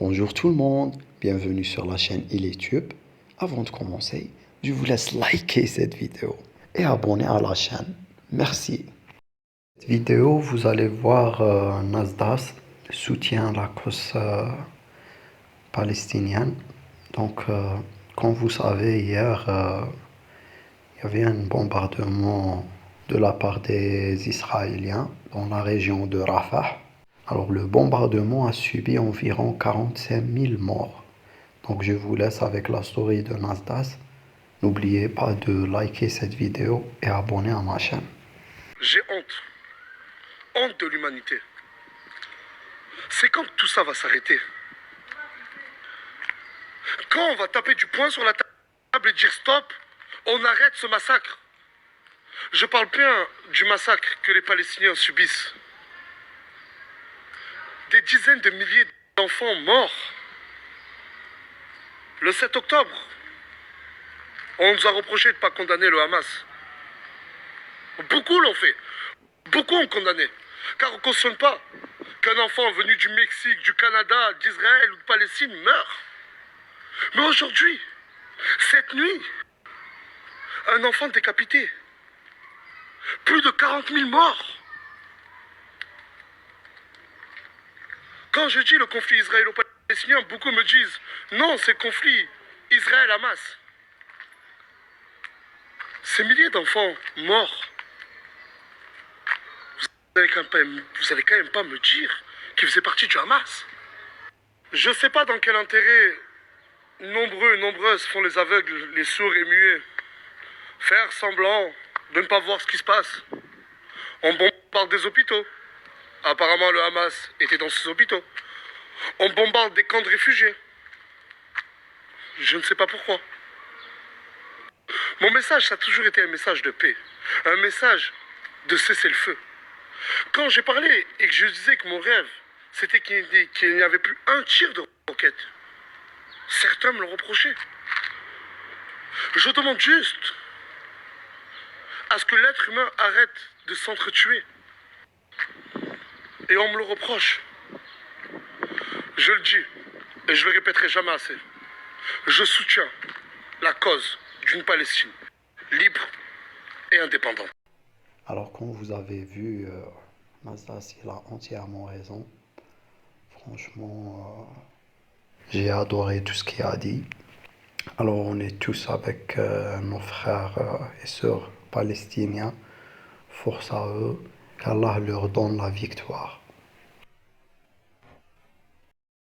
Bonjour tout le monde, bienvenue sur la chaîne YouTube. Avant de commencer, je vous laisse liker cette vidéo et abonner à la chaîne. Merci. Cette vidéo, vous allez voir Nasdaq soutient la cause palestinienne. Donc, comme vous savez, hier, il y avait un bombardement de la part des Israéliens dans la région de Rafah. Alors, le bombardement a subi environ 45 000 morts. Donc, je vous laisse avec la story de Nasdaq. N'oubliez pas de liker cette vidéo et abonner à ma chaîne. J'ai honte. Honte de l'humanité. C'est quand tout ça va s'arrêter? Quand on va taper du poing sur la table et dire stop, on arrête ce massacre. Je parle bien du massacre que les Palestiniens subissent. Des dizaines de milliers d'enfants morts. Le 7 octobre, on nous a reproché de ne pas condamner le Hamas. Beaucoup l'ont fait. Beaucoup ont condamné. Car on ne cautionne pas qu'un enfant venu du Mexique, du Canada, d'Israël ou de Palestine meure. Mais aujourd'hui, cette nuit, un enfant décapité. Plus de 40 000 morts. Quand je dis le conflit israélo-palestinien, beaucoup me disent non, c'est le conflit Israël-Hamas. Ces milliers d'enfants morts, vous allez quand même pas me dire qu'ils faisaient partie du Hamas. Je ne sais pas dans quel intérêt nombreuses font les aveugles, les sourds et muets. Faire semblant de ne pas voir ce qui se passe. On bombarde des hôpitaux. Apparemment, le Hamas était dans ces hôpitaux. On bombarde des camps de réfugiés. Je ne sais pas pourquoi. Mon message, ça a toujours été un message de paix. Un message de cesser le feu. Quand j'ai parlé et que je disais que mon rêve, c'était qu'il n'y avait plus un tir de roquette, certains me l'ont reproché. Je demande juste à ce que l'être humain arrête de s'entretuer. Et on me le reproche. Je le dis, et je le répéterai jamais assez. Je soutiens la cause d'une Palestine libre et indépendante. Alors, comme vous avez vu, Nasdaq, il a entièrement raison. Franchement, j'ai adoré tout ce qu'il a dit. Alors, on est tous avec nos frères et sœurs palestiniens. Force à eux, qu'Allah leur donne la victoire.